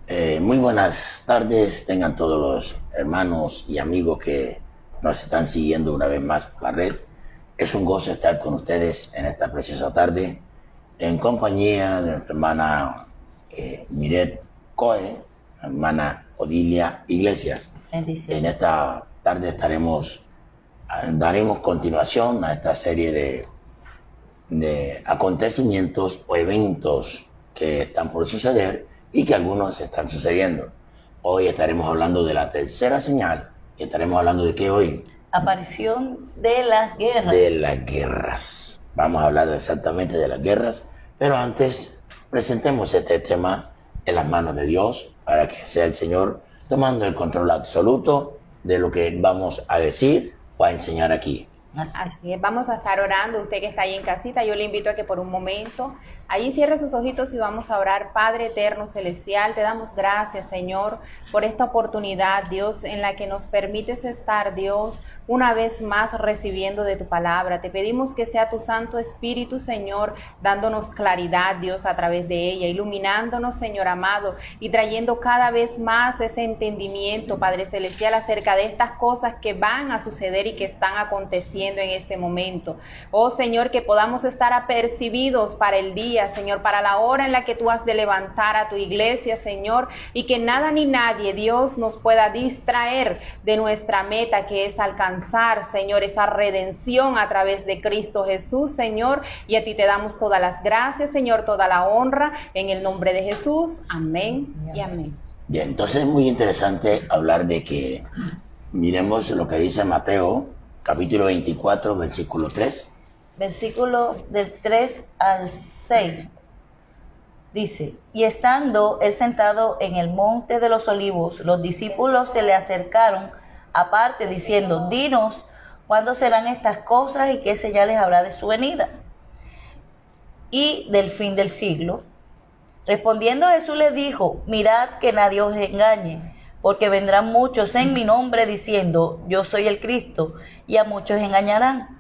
Muy buenas tardes, tengan todos los hermanos y amigos que nos están siguiendo una vez más por la red. Es un gozo estar con ustedes en esta preciosa tarde, en compañía de nuestra hermana Miret Coe, hermana Odilia Iglesias. Bendición. En esta tarde daremos continuación a esta serie de acontecimientos o eventos que están por suceder y que algunos están sucediendo. Hoy estaremos hablando de la tercera señal. ¿Y estaremos hablando de qué hoy? Aparición de las guerras. De las guerras. Vamos a hablar exactamente de las guerras, pero antes presentemos este tema en las manos de Dios para que sea el Señor tomando el control absoluto de lo que vamos a decir o a enseñar aquí. Así es, vamos a estar orando. Usted que está ahí en casita, yo le invito a que por un momento allí cierre sus ojitos y vamos a orar. Padre eterno celestial, te damos gracias, Señor, por esta oportunidad, Dios, en la que nos permites estar, Dios, una vez más recibiendo de tu palabra. Te pedimos que sea tu Santo Espíritu, Señor, dándonos claridad, Dios, a través de ella, iluminándonos, Señor amado, y trayendo cada vez más ese entendimiento, Padre celestial, acerca de estas cosas que van a suceder y que están aconteciendo en este momento. Oh Señor, que podamos estar apercibidos para el día, Señor, para la hora en la que tú has de levantar a tu iglesia, Señor, y que nada ni nadie, Dios, nos pueda distraer de nuestra meta, que es alcanzar, Señor, esa redención a través de Cristo Jesús, Señor, y a ti te damos todas las gracias, Señor, toda la honra, en el nombre de Jesús. Amén y amén. Bien, entonces es muy interesante hablar de que miremos lo que dice Mateo, capítulo 24, versículo 3. Versículo del 3 al 6. Dice, y estando él sentado en el monte de los olivos, los discípulos se le acercaron aparte diciendo, dinos, ¿cuándo serán estas cosas y qué señales habrá de su venida y del fin del siglo? Respondiendo Jesús les dijo, mirad que nadie os engañe, porque vendrán muchos en mi nombre diciendo, yo soy el Cristo, y a muchos engañarán.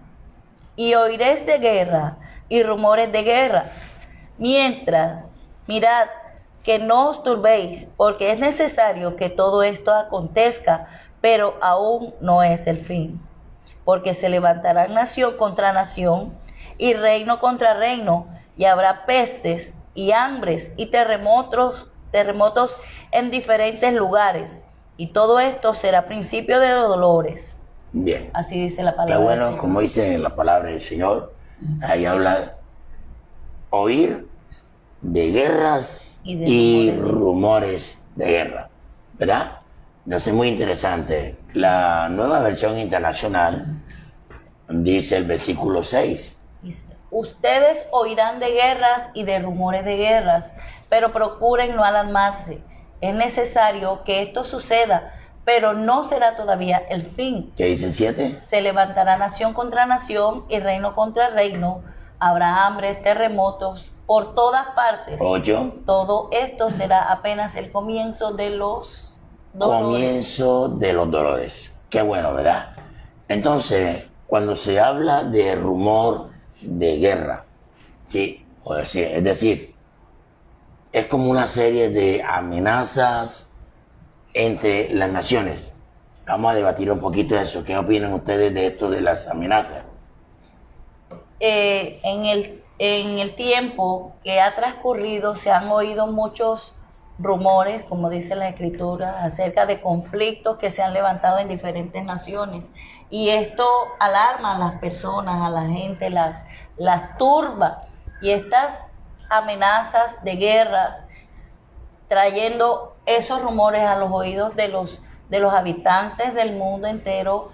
Y oiréis de guerra y rumores de guerra. Mientras, mirad que no os turbéis, porque es necesario que todo esto acontezca, pero aún no es el fin. Porque se levantarán nación contra nación y reino contra reino, y habrá pestes y hambres y terremotos en diferentes lugares, y todo esto será principio de dolores. Bien. Así dice la palabra. Está bueno, del Señor. como dice la palabra del Señor, ahí habla oír de guerras y rumores de guerra, ¿verdad? Entonces es muy interesante. La Nueva Versión Internacional dice el versículo 6. Dice, ustedes oirán de guerras y de rumores de guerras, pero procuren no alarmarse. Es necesario que esto suceda, pero no será todavía el fin. ¿Qué dice el 7? Se levantará nación contra nación y reino contra reino. Habrá hambres, terremotos por todas partes. 8. Todo esto será apenas el comienzo de los dolores. Comienzo de los dolores. Qué bueno, ¿verdad? Entonces, cuando se habla de rumor de guerra, ¿sí? Es decir, es como una serie de amenazas entre las naciones. Vamos a debatir un poquito de eso. ¿Qué opinan ustedes de esto de las amenazas? En el tiempo que ha transcurrido se han oído muchos rumores, como dice la Escritura, acerca de conflictos que se han levantado en diferentes naciones. Y esto alarma a las personas, a la gente, las turba. Y estas amenazas de guerras, trayendo esos rumores a los oídos de los habitantes del mundo entero,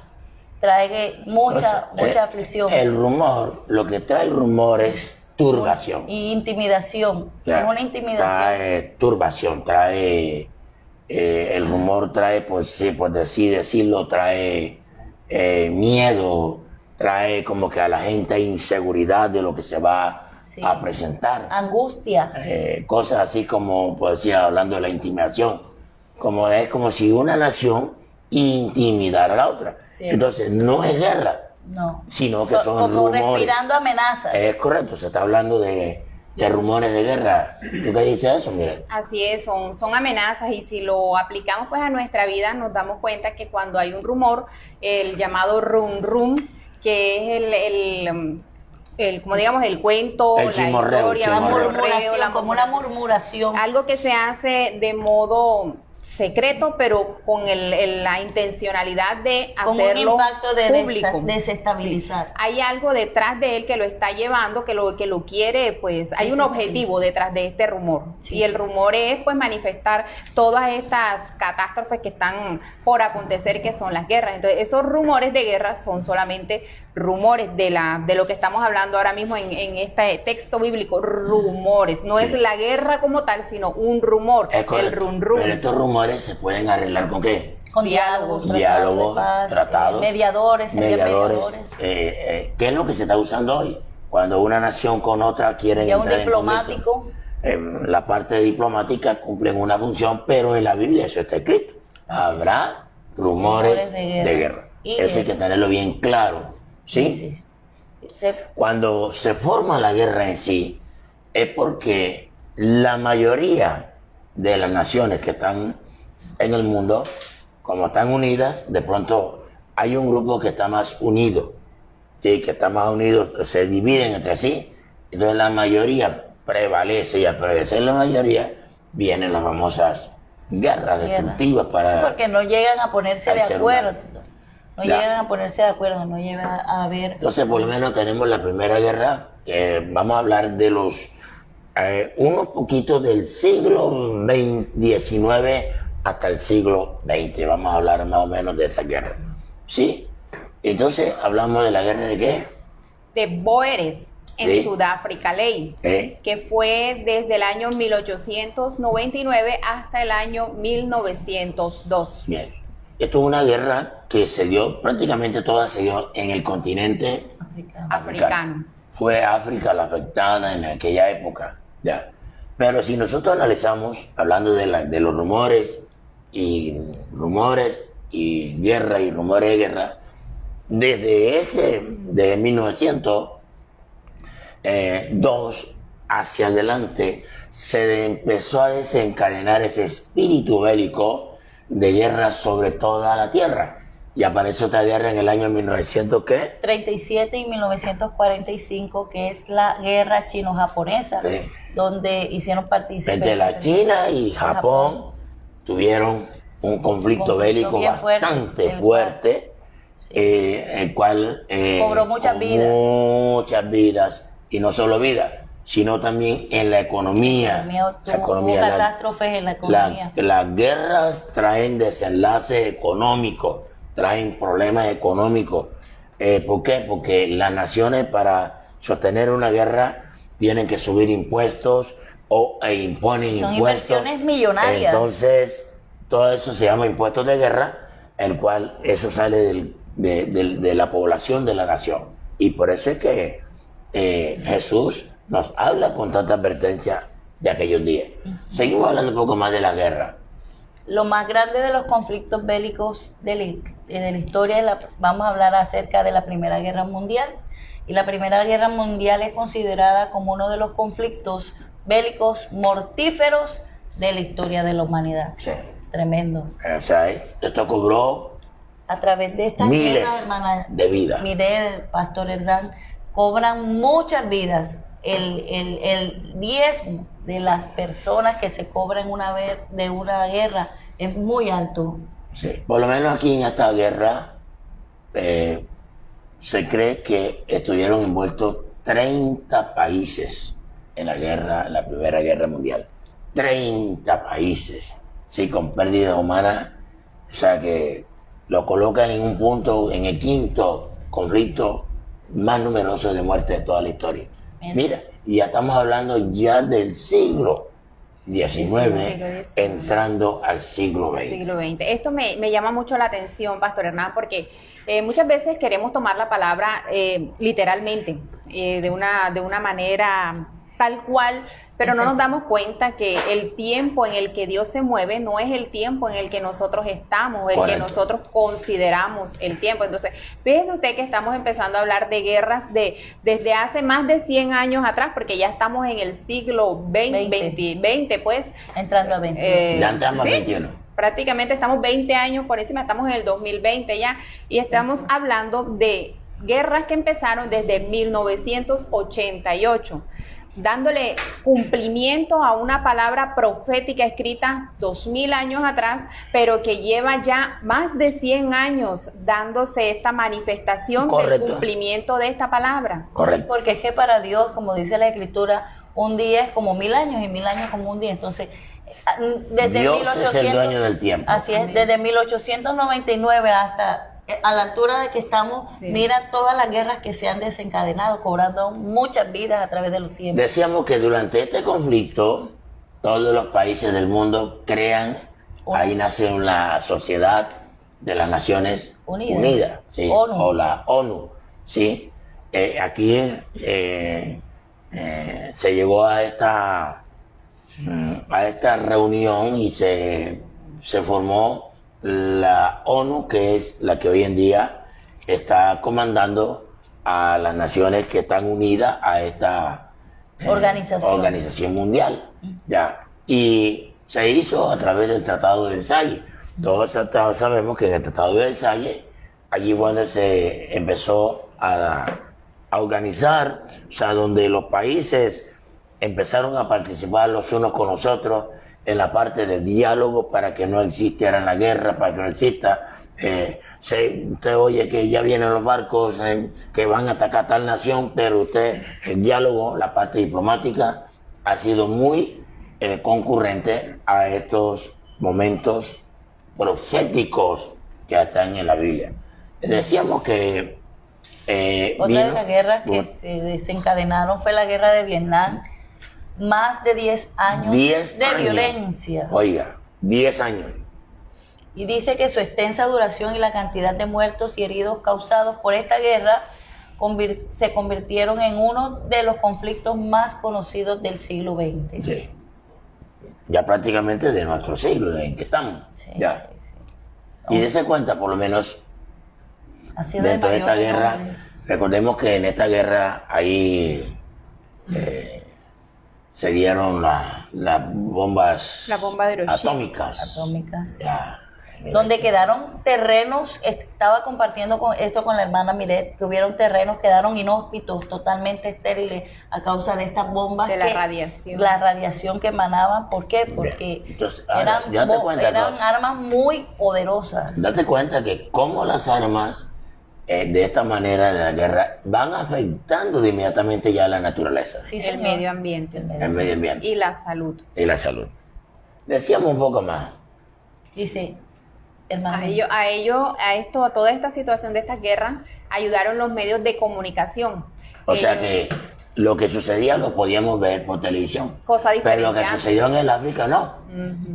trae mucha aflicción. El rumor, lo que trae el rumor es turbación. Y intimidación. Claro, Es una intimidación. Trae turbación, el rumor trae, pues sí, por decirlo, trae miedo, trae como que a la gente inseguridad de lo que se va a presentar. Angustia. Cosas así como, pues decía, hablando de la intimidación, es como si una nación intimidara a la otra. Sí. Entonces, no es guerra, no, sino que son como rumores. Respirando amenazas. Es correcto, se está hablando de de rumores de guerra. ¿Tú qué dices eso? Mira. Así es, son amenazas y si lo aplicamos pues a nuestra vida nos damos cuenta que cuando hay un rumor, el llamado rum rum, que es como digamos el cuento, El la chismorreo, historia, el La chismorreo. murmuración, como una murmuración. algo que se hace de modo secreto, pero con la intencionalidad de Con un hacerlo impacto de público. desestabilizar. Sí. Hay algo detrás de él que lo está llevando, que lo quiere, pues hay un objetivo detrás de este rumor. Sí. Y el rumor es pues manifestar todas estas catástrofes que están por acontecer, que son las guerras. Entonces, esos rumores de guerra son solamente rumores de lo que estamos hablando ahora mismo en este texto bíblico, rumores. No Sí. es la guerra como tal, sino un rumor, Es el correcto. rum rum. Pero estos rumores se pueden arreglar ¿con qué? Con diálogos, Diálogos, tratados de paz, tratados, mediadores, mediadores. ¿Qué es lo que se está usando hoy? Cuando una nación con otra quieren Ya un entrar diplomático. en conflicto. La parte diplomática cumplen una función, pero en la Biblia eso está escrito. Habrá rumores de guerra. Y Eso hay que tenerlo bien claro. ¿Sí? Sí. Se- Cuando se forma la guerra en sí, es porque la mayoría de las naciones que están en el mundo, como están unidas, de pronto hay un grupo que está más unido, ¿sí? Que está más unido, se dividen entre sí, entonces la mayoría prevalece y a prevalecer la mayoría vienen las famosas guerras destructivas para... Porque no llegan a ponerse al de ser acuerdo. humano. No Ya. llegan a ponerse de acuerdo, no llega a haber... Entonces, por lo menos tenemos la primera guerra, que vamos a hablar de los, unos poquitos del siglo XIX hasta el siglo XX. Vamos a hablar más o menos de esa guerra. ¿Sí? Entonces, hablamos de la guerra de qué. De Boeres en Sí. Sudáfrica, ley, que fue desde el año 1899 hasta el año 1902. Bien. Esto es una guerra que se dio, prácticamente toda se dio en el continente Africano. Fue África la afectada en aquella época, ya. Pero si nosotros analizamos, hablando de los rumores y guerra y rumores de guerra, de 1902 hacia adelante, se empezó a desencadenar ese espíritu bélico de guerra sobre toda la tierra. Y apareció otra guerra en el año 1900, ¿qué? 37 y 1945, que es la guerra chino-japonesa, Sí. donde hicieron partícipes... Entre la China y Japón tuvieron un conflicto bélico bien fuerte, bastante el fuerte, sí. el cual Cobró muchas vidas. Muchas vidas, y no solo vidas, sino también en la economía. Hubo catástrofes en la economía. Las guerras traen desenlaces económicos, traen problemas económicos. ¿Por qué? Porque las naciones para sostener una guerra tienen que subir impuestos o imponen Son impuestos. inversiones millonarias. Entonces, todo eso se llama impuestos de guerra, el cual eso sale de la población de la nación. Y por eso es que Jesús nos habla con tanta advertencia de aquellos días. Seguimos hablando un poco más de la guerra. Lo más grande de los conflictos bélicos de la historia, vamos a hablar acerca de la Primera Guerra Mundial. Y la Primera Guerra Mundial es considerada como uno de los conflictos bélicos mortíferos de la historia de la humanidad. Sí. Tremendo. O sea, esto cobró A través de estas miles guerras, hermana, de vidas. mire, Pastor Hernán, cobran muchas vidas. El diezmo de las personas que se cobran de una guerra es muy alto. Sí. Por lo menos aquí en esta guerra se cree que estuvieron envueltos 30 países en la guerra, en la Primera Guerra Mundial. 30 países, sí, con pérdidas humanas. O sea que lo colocan en un punto, en el quinto conflicto más numeroso de muerte de toda la historia. Mira, y ya estamos hablando ya del siglo XIX, entrando al siglo XX. Siglo XX. Esto me llama mucho la atención, Pastor Hernán, porque muchas veces queremos tomar la palabra literalmente, de una manera tal cual, pero no nos damos cuenta que el tiempo en el que Dios se mueve no es el tiempo en el que nosotros estamos, el que nosotros consideramos el tiempo. Entonces, fíjese usted que estamos empezando a hablar de guerras desde hace más de 100 años atrás, porque ya estamos en el siglo 20, pues. Entrando a 20. Ya entramos a ¿sí? 21. Prácticamente estamos 20 años por encima, estamos en el 2020 ya, y estamos hablando de guerras que empezaron desde 1988, dándole cumplimiento a una palabra profética escrita 2000 años atrás, pero que lleva ya más de 100 años dándose esta manifestación del cumplimiento de esta palabra. Correcto. Porque es que para Dios, como dice la Escritura, un día es como 1000 años y 1000 años como un día. Entonces, desde Dios 1800, es el dueño del tiempo. Así es, desde 1899 hasta a la altura de que estamos, mira todas las guerras que se han desencadenado, cobrando muchas vidas a través de los tiempos. Decíamos que durante este conflicto, todos los países del mundo crean, ahí nace la Sociedad de las Naciones Unidas, ¿sí? ONU. O la ONU, ¿sí? Aquí se llegó a esta reunión y se formó la ONU, que es la que hoy en día está comandando a las naciones que están unidas a esta organización mundial. Ya. Y se hizo a través del Tratado de Versalles. Todos sabemos que en el Tratado de Versalles, allí donde se empezó a organizar, o sea, donde los países empezaron a participar los unos con los otros en la parte de diálogo para que no existiera la guerra, para que no exista. Usted oye que ya vienen los barcos que van a atacar tal nación, pero el diálogo, la parte diplomática, ha sido muy concurrente a estos momentos proféticos que están en la Biblia. Decíamos que otra de las guerras que se desencadenaron fue la guerra de Vietnam. Más de 10 años de violencia. Oiga, 10 años. Y dice que su extensa duración y la cantidad de muertos y heridos causados por esta guerra se convirtieron en uno de los conflictos más conocidos del siglo XX. Sí. Ya prácticamente de nuestro siglo, en que estamos. Sí, ya. Sí. Y dése cuenta, por lo menos, ha sido dentro de esta guerra, nombre. recordemos que en esta guerra ahí se dieron las bombas de Hiroshima. atómicas. Ya. Donde quedaron terrenos, estaba compartiendo esto con la hermana Miret, que hubieron terrenos, quedaron inhóspitos, totalmente estériles a causa de estas bombas. De la radiación. La radiación que emanaban, ¿por qué? Porque entonces, eran armas muy poderosas. Date cuenta que como las armas de esta manera de la guerra van afectando de inmediatamente ya la naturaleza. Sí, el medio ambiente. El medio ambiente. Y la salud. Y la salud. Decíamos un poco más. Dice, a toda esta situación de esta guerra, ayudaron los medios de comunicación. O sea que lo que sucedía lo podíamos ver por televisión. Cosa diferente. Pero lo que sucedió en el África no.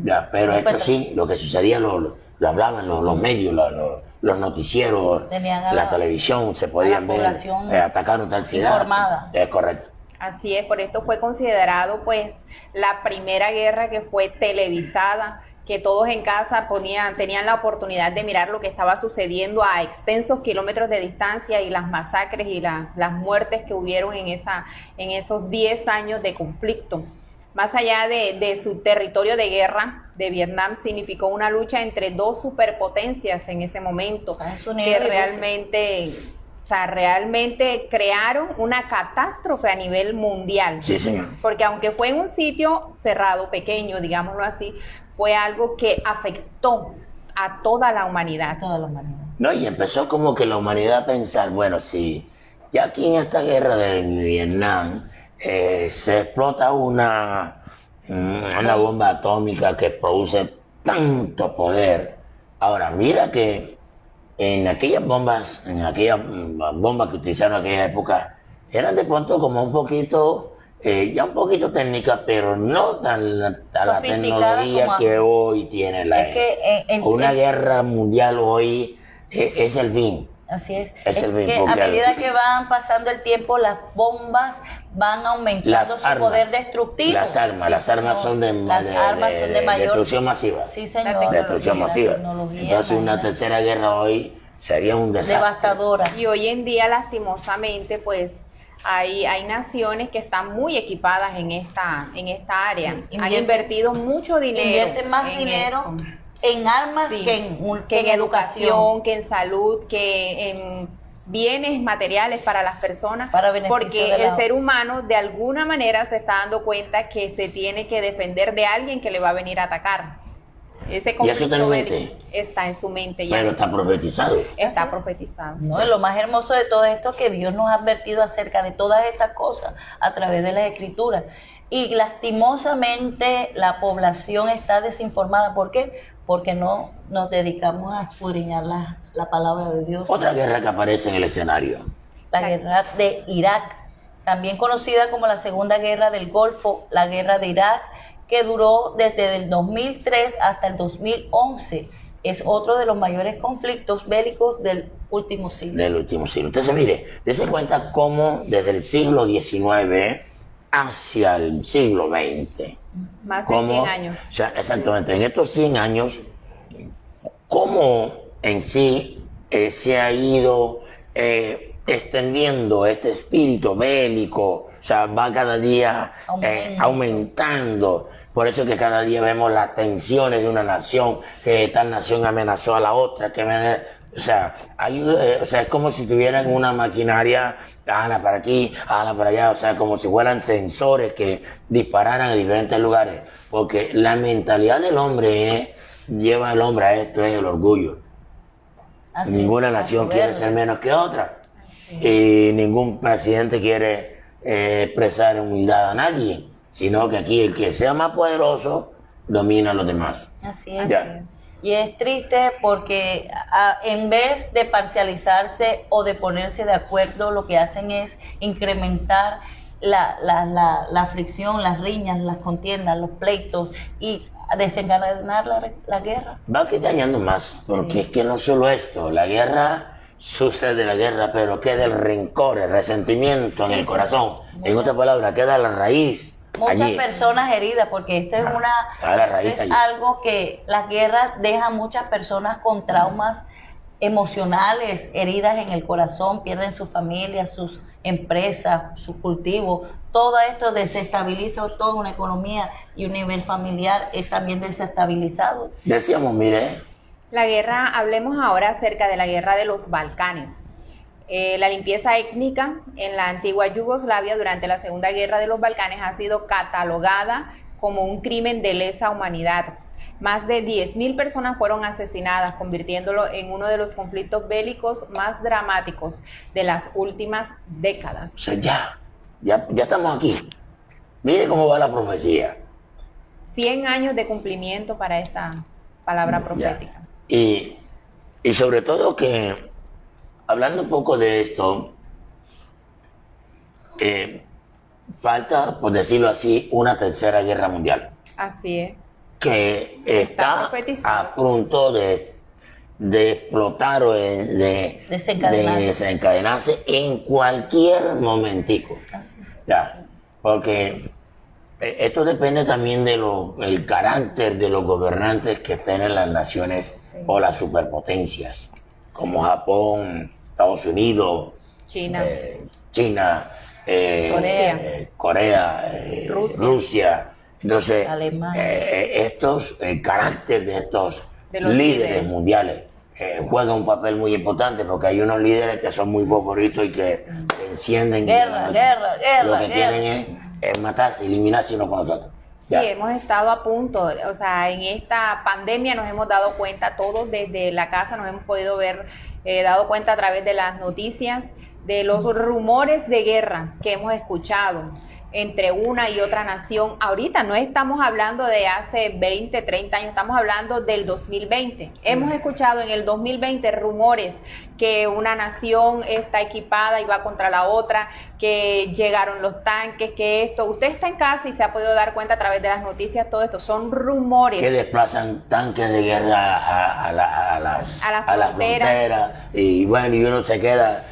Ya, pero esto sí, lo que sucedía lo hablaban los medios, los noticieros, la televisión, se podían ver, atacaron tal ciudad. Informada. Es correcto. Así es, por esto fue considerado pues la primera guerra que fue televisada, que todos en casa tenían la oportunidad de mirar lo que estaba sucediendo a extensos kilómetros de distancia y las masacres y las muertes que hubieron en esos 10 años de conflicto. Más allá de su territorio de guerra, de Vietnam significó una lucha entre dos superpotencias en ese momento, que realmente crearon una catástrofe a nivel mundial. Sí, señor. Porque aunque fue en un sitio cerrado, pequeño, digámoslo así, fue algo que afectó a toda la humanidad. No, y empezó como que la humanidad a pensar, bueno, si ya aquí en esta guerra de Vietnam se explota una bomba atómica que produce tanto poder. Ahora, mira que en aquellas bombas que utilizaron en aquella época, eran de pronto como un poquito técnicas, pero no tan la tecnología que hoy tiene la una guerra mundial hoy es el fin. Así es. Es el mismo que a que el- medida que van pasando el tiempo, las bombas van aumentando su poder destructivo. Las armas son de mayor destrucción masiva. Sí, La señor. Destrucción La masiva. tecnología, Entonces una imagínate. tercera guerra hoy sería un desastre. Devastadora. Y hoy en día, lastimosamente, pues hay naciones que están muy equipadas en esta área. Sí, Han invertido mucho dinero. Invierten más en dinero esto. en armas Sí, que en educación. que en salud, que en bienes materiales para las personas, Para beneficio porque de la- el ser humano de alguna manera se está dando cuenta que se tiene que defender de alguien que le va a venir a atacar. Ese está en conflicto mente. bélico está en su mente ya. Pero está profetizado. Está Así es. profetizado. No, y lo más hermoso de todo esto es que Dios nos ha advertido acerca de todas estas cosas a través de las Escrituras. Y lastimosamente la población está desinformada. ¿Por qué? Porque no nos dedicamos a escudriñar la palabra de Dios. Otra guerra que aparece en el escenario. La guerra de Irak, también conocida como la Segunda Guerra del Golfo, la guerra de Irak, que duró desde el 2003 hasta el 2011. Es otro de los mayores conflictos bélicos del último siglo. Del último siglo. Entonces, mire, dése cuenta cómo desde el siglo XIX hacia el siglo XX, Más de cómo, 100 años. o sea, exactamente, en estos 100 años, cómo en sí se ha ido extendiendo este espíritu bélico, o sea, va cada día aumentando. Por eso es que cada día vemos las tensiones de una nación, que tal nación amenazó a la otra, o sea, es como si tuvieran una maquinaria, ala para aquí, ala para allá, o sea, como si fueran sensores que dispararan a diferentes lugares, porque la mentalidad del hombre lleva al hombre a esto, es el orgullo. Así Ninguna es, nación la quiere soberbia. ser menos que otra, y ningún presidente quiere expresar humildad a nadie, sino que aquí el que sea más poderoso domina a los demás. Así es. Ya. Y es triste porque en vez de parcializarse o de ponerse de acuerdo, lo que hacen es incrementar la fricción, las riñas, las contiendas, los pleitos y desencadenar la guerra. Va dañando más, porque Sí. es que no solo esto, la guerra, sucede la guerra, pero queda el rencor, el resentimiento en Sí, el sí. corazón. En otras palabras, queda la raíz Muchas allí. personas heridas, porque esto es la raíz es allí. algo que las guerras dejan muchas personas con traumas emocionales, heridas en el corazón, pierden su familia, sus empresas, sus cultivos. Todo esto desestabiliza toda una economía y un nivel familiar es también desestabilizado. Decíamos, mire, La guerra, hablemos ahora acerca de la guerra de los Balcanes. La limpieza étnica en la antigua Yugoslavia durante la Segunda Guerra de los Balcanes ha sido catalogada como un crimen de lesa humanidad. Más de 10.000 personas fueron asesinadas, convirtiéndolo en uno de los conflictos bélicos más dramáticos de las últimas décadas. o sea, ya estamos aquí. Mire cómo va la profecía. 100 años de cumplimiento para esta palabra profética. Y sobre todo que, hablando un poco de esto, falta, por decirlo así, una tercera guerra mundial, Así es. que Está está profetizado. a punto de explotar o de desencadenarse en cualquier momentico. Así es. Ya, porque esto depende también del carácter de los gobernantes que tienen las naciones Sí. o las superpotencias, como Japón, Estados Unidos, China. China, Corea, Rusia. Entonces, Alemania. el carácter de estos De los líderes líderes. mundiales juega un papel muy importante, porque hay unos líderes que son muy favoritos y que se encienden. Guerra, guerra, Lo guerra, que quieren es matarse, eliminarse uno con nosotros. Sí, hemos estado a punto, o sea, en esta pandemia nos hemos dado cuenta todos desde la casa, nos hemos podido ver, dado cuenta a través de las noticias, de los rumores de guerra que hemos escuchado. entre una y otra nación. Ahorita no estamos hablando de hace 20, 30 años, estamos hablando del 2020. Hemos escuchado en el 2020 rumores que una nación está equipada y va contra la otra, que llegaron los tanques, que esto. Usted está en casa y se ha podido dar cuenta a través de las noticias, todo esto son rumores. Que desplazan tanques de guerra a las fronteras. Y bueno, y uno se queda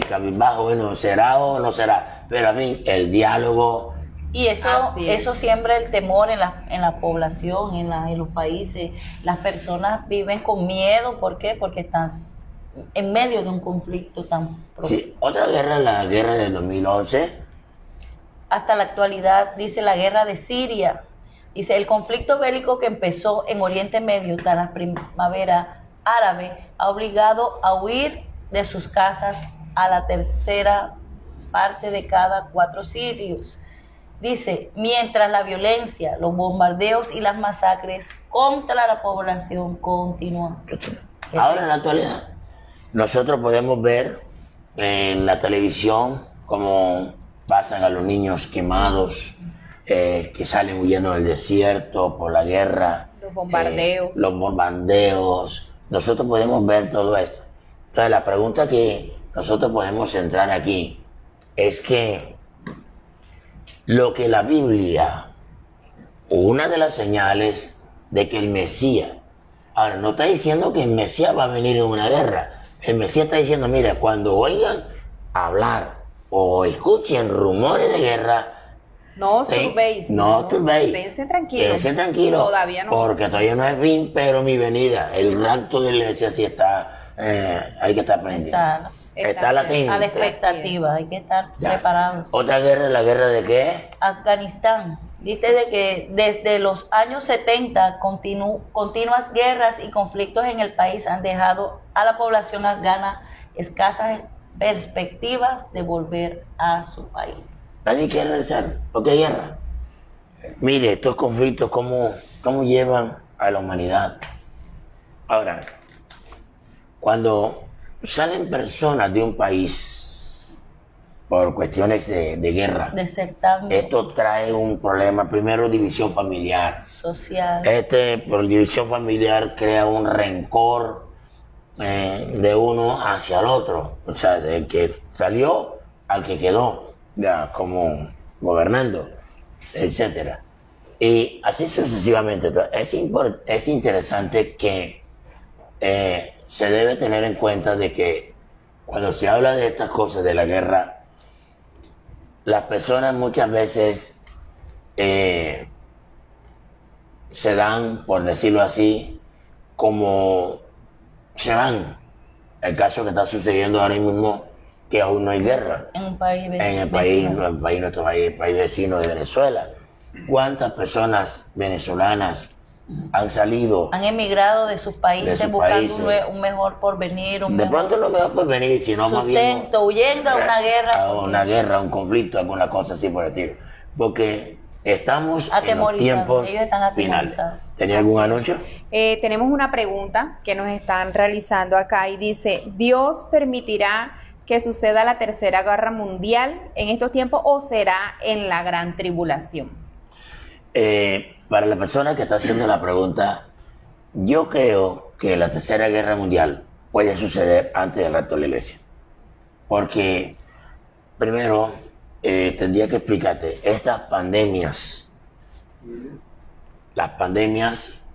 cabizbajo, bueno, ¿será o no será? Pero a mí el diálogo... Y eso siembra el temor en la población, en los países. Las personas viven con miedo, ¿por qué? Porque están en medio de un conflicto tan profundo. Sí, otra guerra, la guerra del 2011. Hasta la actualidad, dice la guerra de Siria. Dice, el conflicto bélico que empezó en Oriente Medio tras la primavera árabe ha obligado a huir de sus casas a la tercera parte de cada 4 sirios. Dice, mientras la violencia, los bombardeos y las masacres contra la población continúan. Ahora en la actualidad, nosotros podemos ver en la televisión cómo pasan a los niños quemados, que salen huyendo del desierto por la guerra. Los bombardeos. Los bombardeos. Nosotros podemos ver todo esto. Entonces la pregunta que nosotros podemos centrar aquí es que lo que la Biblia, una de las señales de que el Mesías, ahora no está diciendo que el Mesías va a venir en una guerra, el Mesías está diciendo, mira, cuando oigan hablar o escuchen rumores de guerra, no os turbéis. No turbéis. Esténse tranquilos. Esténse tranquilos. Todavía no. Porque todavía no es fin, pero mi venida. El rapto de la iglesia sí está, hay que estar pendiente. Está latente. A la expectativa, hay que estar preparados. ¿Otra guerra? ¿La guerra de qué? Afganistán. Dice de que desde los años 70 continuas guerras y conflictos en el país han dejado a la población afgana escasas perspectivas de volver a su país. Nadie quiere regresar. ¿Por qué guerra? Mire, estos conflictos, ¿cómo llevan a la humanidad? Ahora, cuando salen personas de un país por cuestiones de guerra, desertando, esto trae un problema. Primero, división familiar. Social. Por división familiar crea un rencor de uno hacia el otro. O sea, del que salió al que quedó, ya como gobernando, etcétera. Y así sucesivamente. Es interesante que se debe tener en cuenta de que cuando se habla de estas cosas de la guerra, las personas muchas veces se dan, por decirlo así, como se van. El caso que está sucediendo ahora mismo, que aún no hay guerra en un país nuestro país vecino de Venezuela. ¿Cuántas personas venezolanas han salido? Han emigrado de sus países buscando un mejor porvenir, pronto no mejor porvenir, sino más bien sustento, huyendo a una guerra. A una guerra, a un conflicto, alguna cosa así por el estilo. Porque estamos en los tiempos finales. ¿Tenía algún anuncio? Tenemos una pregunta que nos están realizando acá y dice, ¿Dios permitirá que suceda la tercera guerra mundial en estos tiempos o será en la gran tribulación? Para la persona que está haciendo la pregunta, yo creo que la tercera guerra mundial puede suceder antes del rapto de la iglesia. Porque, primero, tendría que explicarte, estas pandemias, las pandemias,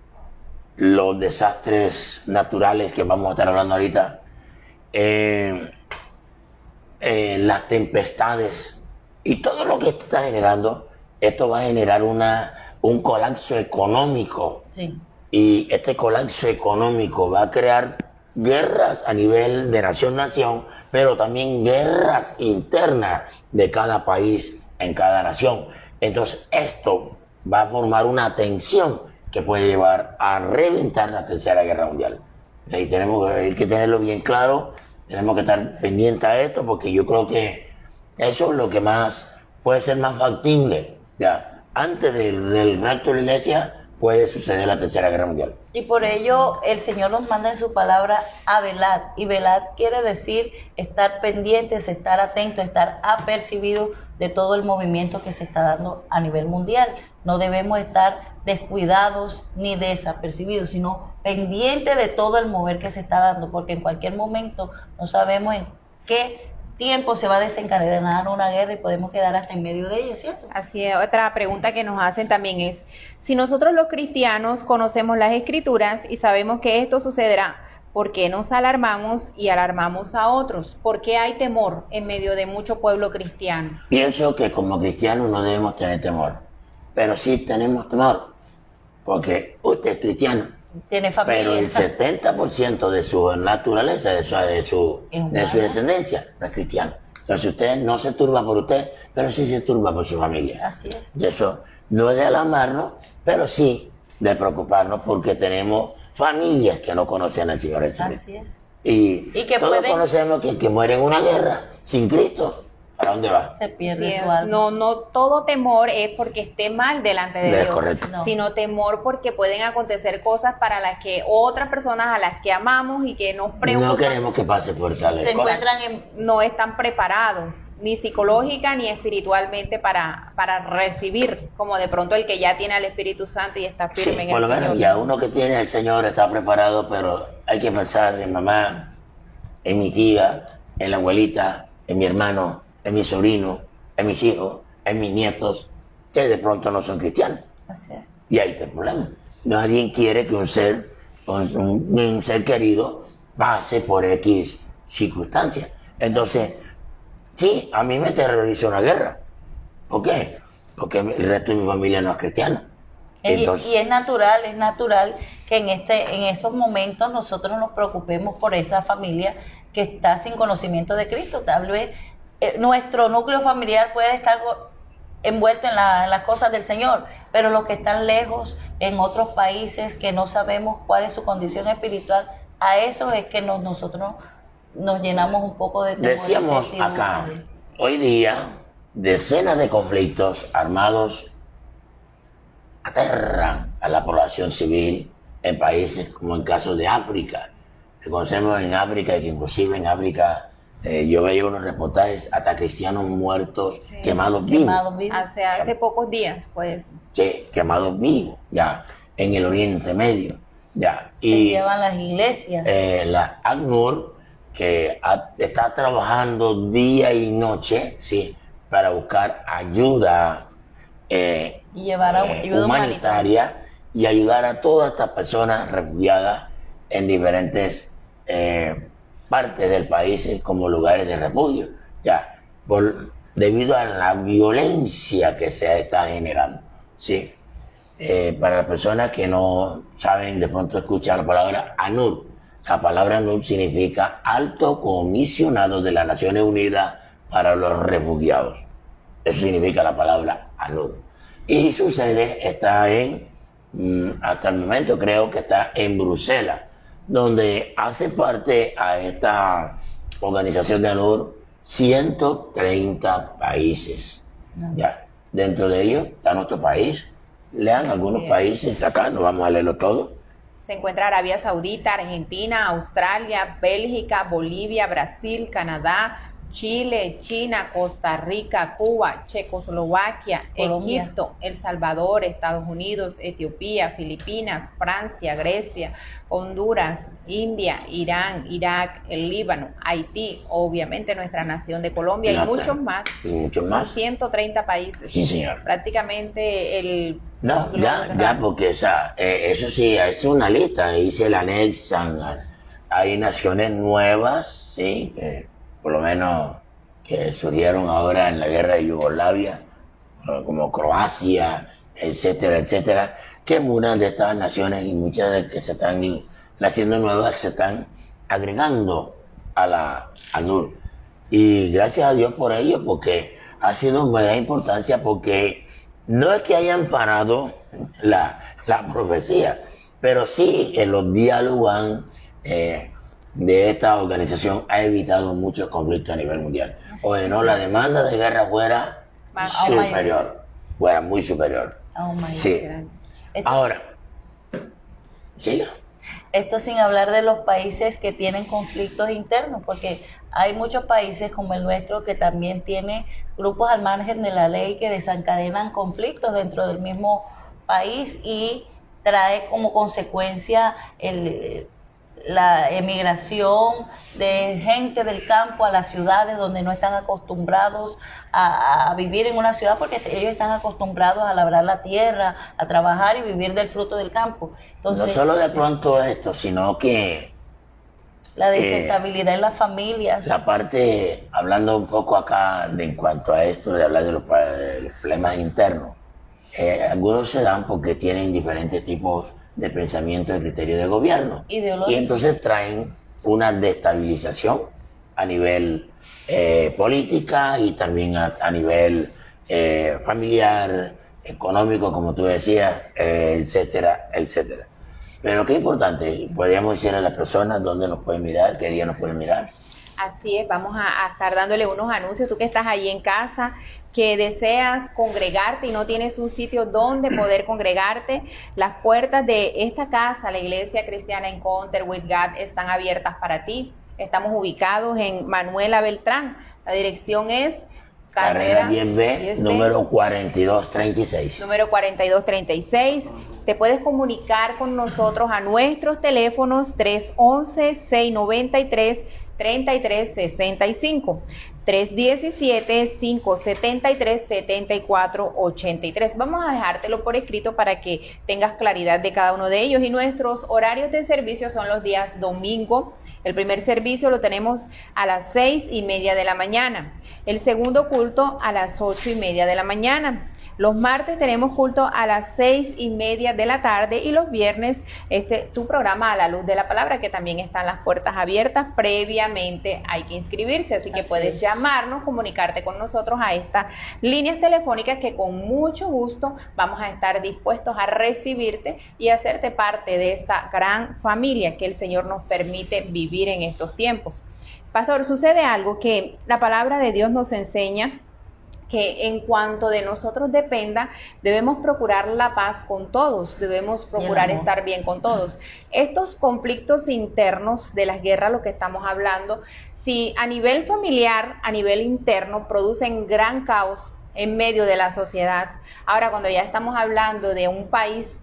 los desastres naturales que vamos a estar hablando ahorita, las tempestades y todo lo que esto está generando, esto va a generar un colapso económico. Sí. Y este colapso económico va a crear guerras a nivel de nación-nación, pero también guerras internas de cada país en cada nación. Entonces esto va a formar una tensión que puede llevar a reventar la tercera guerra mundial. Y tenemos que tenerlo bien claro, tenemos que estar pendientes a esto, porque yo creo que eso es lo que más puede ser más factible. Ya, antes del rapto de la iglesia puede suceder la tercera guerra mundial. Y por ello el Señor nos manda en su palabra a velar. Y velar quiere decir estar pendientes, estar atentos, estar apercibidos de todo el movimiento que se está dando a nivel mundial. No debemos estar descuidados ni desapercibidos, sino pendientes de todo el mover que se está dando, porque en cualquier momento no sabemos en qué tiempo se va a desencadenar una guerra y podemos quedar hasta en medio de ella, ¿cierto? Así es, otra pregunta que nos hacen también es, si nosotros los cristianos conocemos las Escrituras y sabemos que esto sucederá, ¿por qué nos alarmamos y alarmamos a otros? ¿Por qué hay temor en medio de mucho pueblo cristiano? Pienso que como cristianos no debemos tener temor, pero sí tenemos temor, porque usted es cristiano, Tiene familia. pero el 70% de su naturaleza, de su descendencia, no es cristiano. Entonces usted no se turba por usted, pero sí se turba por su familia. Así es. Y eso no es de alarmarnos, pero sí de preocuparnos porque tenemos familias que no conocen al Señor Jesucristo. Así es. Y que todos pueden- conocemos que el que muere en una guerra sin Cristo, ¿para dónde va? Se pierde Así su es. alma. No todo temor es porque esté mal delante de Es Dios, correcto. No. sino temor porque pueden acontecer cosas para las que otras personas a las que amamos y que nos No preocupan queremos que pase por tales Se cosas. encuentran en no están preparados, ni psicológica ni espiritualmente para recibir, como de pronto el que ya tiene al Espíritu Santo y está Sí, firme en por el lo menos Señor. ya uno que tiene al Señor está preparado, pero hay que pensar en mamá, en mi tía, en la abuelita, en mi hermano, en mi sobrino, en mis hijos, en mis nietos, que de pronto no son cristianos. Así es. Y ahí está el problema. Nadie quiere que un ser querido pase por X circunstancias. Entonces, sí, a mí me aterroriza una guerra. ¿Por qué? Porque el resto de mi familia no es cristiana. Entonces, Y es natural que en esos momentos nosotros nos preocupemos por esa familia que está sin conocimiento de Cristo. Tal vez nuestro núcleo familiar puede estar envuelto en las cosas del Señor, pero los que están lejos en otros países que no sabemos cuál es su condición espiritual, a eso es que nosotros nos llenamos un poco de temor y decíamos incertidumbre. acá, hoy día, decenas de conflictos armados aterran a la población civil en países como el caso de África. Conocemos en África, que inclusive en África yo veía unos reportajes hasta cristianos muertos, Sí. quemados vivos. Quemados vivos. Hace pocos días, pues, Sí, quemados vivos, ya, en el Oriente Medio, ya. Se llevan las iglesias. La ACNUR, que está trabajando día y noche, sí, para buscar ayuda Y llevar ayuda humanitaria y ayudar a todas estas personas refugiadas en diferentes partes del país como lugares de refugio, ya, debido a la violencia que se está generando, ¿sí? Para las personas que no saben, de pronto escuchan la palabra ANUR. La palabra ANUR significa Alto Comisionado de las Naciones Unidas para los Refugiados. Eso significa la palabra ANUR. Y su sede está hasta el momento creo que está en Bruselas, donde hace parte a esta organización de ANUR 130 países. Ya, dentro de ellos está nuestro país. Lean algunos países acá, no vamos a leerlo todo. se encuentra Arabia Saudita, Argentina, Australia, Bélgica, Bolivia, Brasil, Canadá, Chile, China, Costa Rica, Cuba, Checoslovaquia, Colombia. Egipto, El Salvador, Estados Unidos, Etiopía, Filipinas, Francia, Grecia, Honduras, India, Irán, Irak, el Líbano, Haití, obviamente nuestra nación de Colombia y muchos más. Y muchos Son más. 130 países. Sí, señor. Prácticamente el... No, globo ya, terráqueo. porque o sea, eso sí, es una lista, ahí se la anexan. Hay naciones nuevas, sí, que por lo menos que surgieron ahora en la guerra de Yugoslavia, como Croacia, etcétera, etcétera, que muchas de estas naciones y muchas de que se están naciendo nuevas se están agregando a la ANUR. Y gracias a Dios por ello, porque ha sido de gran importancia, porque no es que hayan parado la profecía, pero sí los diálogos de esta organización ha evitado muchos conflictos a nivel mundial. O de no, la demanda de guerra fuera Más superior, fuera muy superior. Oh my Sí. God. Ahora, siga. Esto sin hablar de los países que tienen conflictos internos, porque hay muchos países como el nuestro que también tiene grupos al margen de la ley que desencadenan conflictos dentro del mismo país y trae como consecuencia la emigración de gente del campo a las ciudades donde no están acostumbrados a vivir en una ciudad, porque ellos están acostumbrados a labrar la tierra, a trabajar y vivir del fruto del campo. Entonces, no solo de pronto esto, sino que la desestabilidad en las familias. la parte, hablando un poco acá en cuanto a esto de hablar de los problemas internos, algunos se dan porque tienen diferentes tipos de pensamiento y criterio de gobierno. Ideológico. Y entonces traen una destabilización a nivel política y también a nivel familiar, económico, como tú decías, etcétera, etcétera. Pero qué importante, podríamos decir a las personas dónde nos pueden mirar, qué día nos pueden mirar. Así es, vamos a estar dándole unos anuncios. Tú que estás ahí en casa, que deseas congregarte y no tienes un sitio donde poder congregarte, las puertas de esta casa, la Iglesia Cristiana Encounter with God, están abiertas para ti. Estamos ubicados en Manuela Beltrán. La dirección es Carrera 10B, número 4236. Número 4236. Te puedes comunicar con nosotros a nuestros teléfonos 311-693-3365, 317-573-7483. Vamos a dejártelo por escrito para que tengas claridad de cada uno de ellos. Y nuestros horarios de servicio son los días domingo. El primer servicio lo tenemos a las 6:30 de la mañana. El segundo culto a las 8:30 de la mañana. Los martes tenemos culto a las 6:30 de la tarde y los viernes tu programa A la Luz de la Palabra, que también están las puertas abiertas. Previamente hay que inscribirse, así que puedes llamarnos, comunicarte con nosotros a estas líneas telefónicas que con mucho gusto vamos a estar dispuestos a recibirte y hacerte parte de esta gran familia que el Señor nos permite vivir en estos tiempos. Pastor, sucede algo que la palabra de Dios nos enseña, que en cuanto de nosotros dependa, debemos procurar la paz con todos, debemos procurar estar bien con todos. Estos conflictos internos de las guerras, lo que estamos hablando, si a nivel familiar, a nivel interno, producen gran caos en medio de la sociedad. Ahora, cuando ya estamos hablando de un país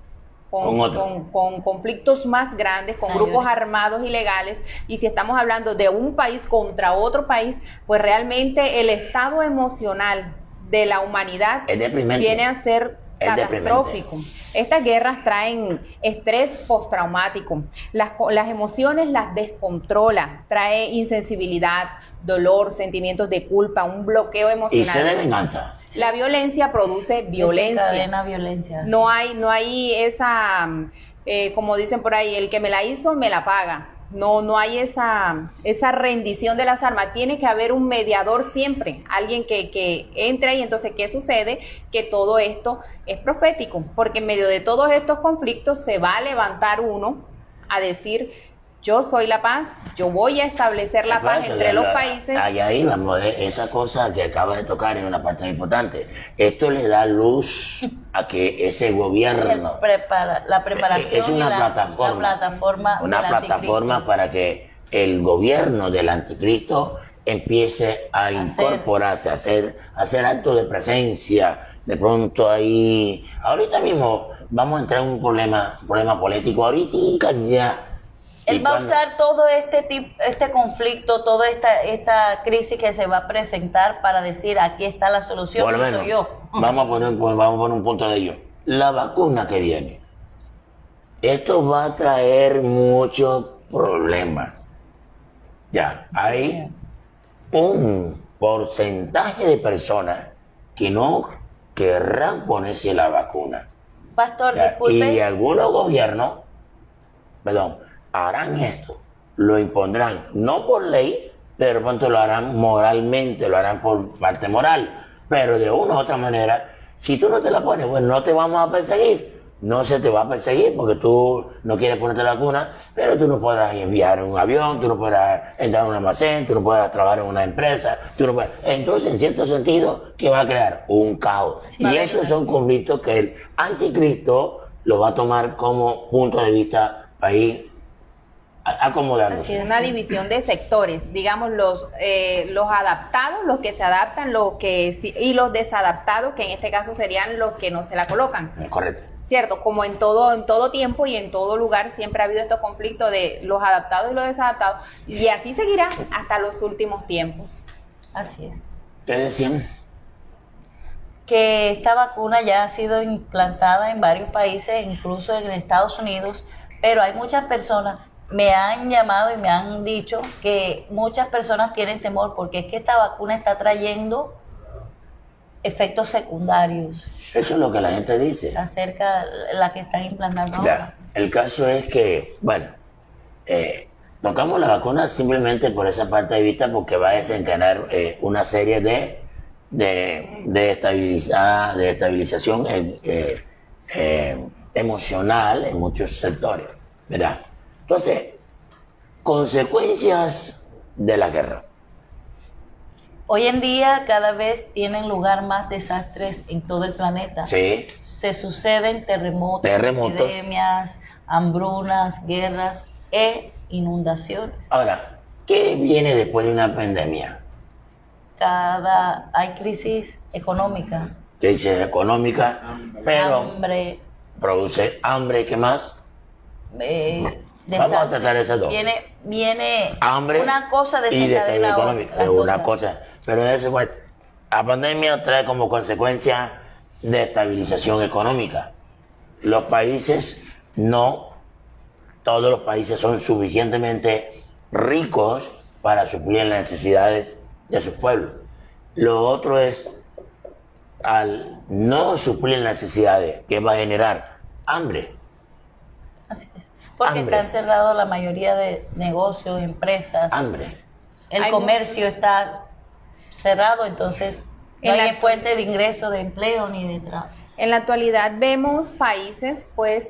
con conflictos más grandes, con grupos armados ilegales, y si estamos hablando de un país contra otro país, pues realmente el estado emocional de la humanidad viene a ser catastrófico. Estas guerras traen estrés postraumático, las emociones las descontrola, trae insensibilidad, dolor, sentimientos de culpa, un bloqueo emocional. Y sed de venganza. La violencia produce violencia. Violencia. No hay esa, como dicen por ahí, el que me la hizo me la paga. No hay esa rendición de las armas. Tiene que haber un mediador siempre, alguien que entre ahí. Entonces, ¿qué sucede? Que todo esto es profético, porque en medio de todos estos conflictos se va a levantar uno a decir: yo soy la paz, yo voy a establecer la paz entre los países. Ahí vamos, esa cosa que acabas de tocar es una parte muy importante. Esto le da luz a que ese gobierno... La preparación es una plataforma para que el gobierno del anticristo empiece a incorporarse, a hacer actos de presencia. De pronto ahí... Ahorita mismo vamos a entrar en un problema político. Ahorita ya... Él va a usar todo este conflicto, toda esta crisis que se va a presentar para decir: aquí está la solución, por lo menos, soy yo. Vamos a poner un punto de ello. La vacuna que viene, esto va a traer muchos problemas. Ya, hay un porcentaje de personas que no querrán ponerse la vacuna. Pastor, Ya, disculpe. y algunos gobiernos, harán esto, lo impondrán, no por ley, pero pronto lo harán moralmente, lo harán por parte moral, pero de una u otra manera, si tú no te la pones, pues no te vamos a perseguir, no se te va a perseguir porque tú no quieres ponerte la vacuna, pero tú no podrás enviar un avión, tú no podrás entrar a un almacén, tú no podrás trabajar en una empresa, entonces en cierto sentido, ¿qué va a crear? Un caos. Sí, y esos son conflictos que el anticristo lo va a tomar como punto de vista país acomodándose. Así es. Una división de sectores, digamos los adaptados, los que se adaptan, y los desadaptados, que en este caso serían los que no se la colocan. Correcto. Cierto, como en todo tiempo y en todo lugar siempre ha habido estos conflictos de los adaptados y los desadaptados, y así seguirá hasta los últimos tiempos. Así es. ¿Qué decían? Que esta vacuna ya ha sido implantada en varios países, incluso en Estados Unidos, pero hay muchas personas, me han llamado y me han dicho que muchas personas tienen temor porque es que esta vacuna está trayendo efectos secundarios Eso es lo que la gente dice. acerca de la que están implantando Ya, ahora. el caso es que, bueno, tocamos la vacuna simplemente por esa parte de vista porque va a desencadenar una serie de estabilización emocional en muchos sectores, ¿verdad? Entonces, consecuencias de la guerra. Hoy en día cada vez tienen lugar más desastres en todo el planeta. Sí, Se suceden terremotos, Terremotos. epidemias, hambrunas, guerras e inundaciones. ahora, ¿qué viene después de una pandemia? Hay crisis económica, Crisis económica, pero hambre, produce hambre, ¿qué más? Vamos a desastre. tratar esas dos. Viene Hambre una cosa y desencadena económica, las es una otras. cosa. Pero eso, pues, la pandemia trae como consecuencia de estabilización económica. Los países no, todos los países son suficientemente ricos para suplir las necesidades de sus pueblos. Lo otro es, al no suplir las necesidades, ¿qué va a generar? Hambre. Así es. Porque Hambre. están cerrados la mayoría de negocios, empresas. Hambre. El Hay comercio está cerrado, entonces no En hay la- fuente de ingreso, de empleo ni de trabajo. En la actualidad vemos países pues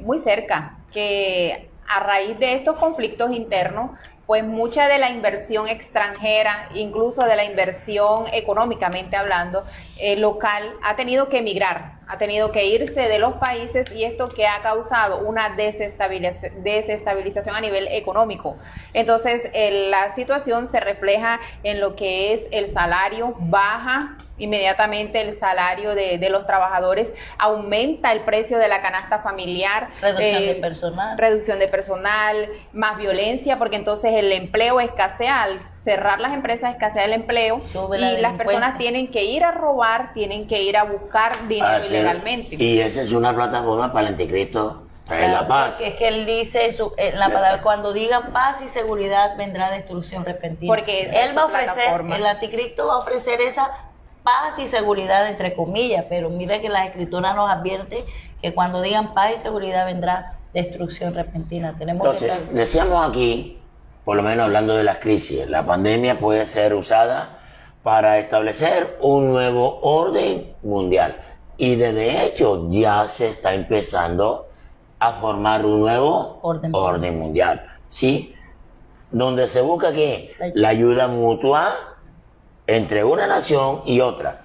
muy cerca que a raíz de estos conflictos internos pues mucha de la inversión extranjera, incluso de la inversión económicamente hablando, local, ha tenido que emigrar, ha tenido que irse de los países y esto que ha causado una desestabilización a nivel económico. Entonces, la situación se refleja en lo que es el salario, baja inmediatamente el salario de los trabajadores, aumenta el precio de la canasta familiar, reducción de personal, más violencia, porque entonces el empleo escasea, al cerrar las empresas escasea el empleo y las personas tienen que ir a robar, tienen que ir a buscar dinero ilegalmente. Y esa es una plataforma para el anticristo traer la paz. Es que él dice en la palabra, cuando digan paz y seguridad vendrá destrucción repentina. Porque él va a ofrecer, el anticristo va a ofrecer esa paz y seguridad entre comillas, pero mire que la escritura nos advierte que cuando digan paz y seguridad vendrá destrucción repentina. Entonces, decíamos aquí, por lo menos hablando de las crisis, la pandemia puede ser usada para establecer un nuevo orden mundial. Y de hecho ya se está empezando a formar un nuevo orden mundial, ¿sí? Donde se busca que la ayuda mutua entre una nación y otra.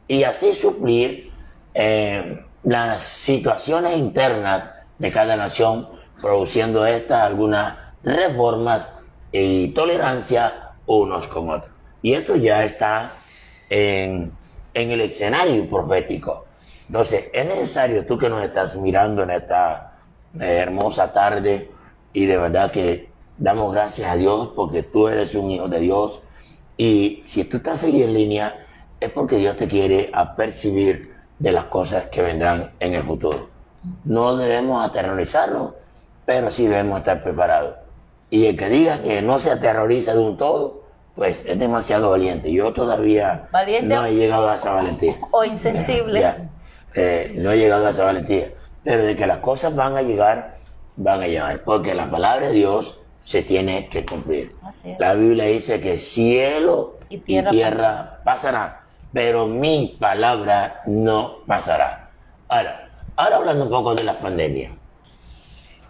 Y así suplir las situaciones internas de cada nación, produciendo algunas reformas y tolerancia unos con otros. Y esto ya está en el escenario profético. Entonces, es necesario, tú que nos estás mirando en esta hermosa tarde, y de verdad que damos gracias a Dios porque tú eres un hijo de Dios, y si tú estás ahí en línea, es porque Dios te quiere apercibir de las cosas que vendrán en el futuro. No debemos aterrorizarnos, pero sí debemos estar preparados. Y el que diga que no se aterroriza de un todo, pues es demasiado valiente. Yo todavía no he llegado a esa valentía. O insensible. No he llegado a esa valentía. Pero de que las cosas van a llegar, porque la palabra de Dios se tiene que cumplir. La Biblia dice que cielo y tierra pasarán, pero mi palabra no pasará. Ahora hablando un poco de la pandemia.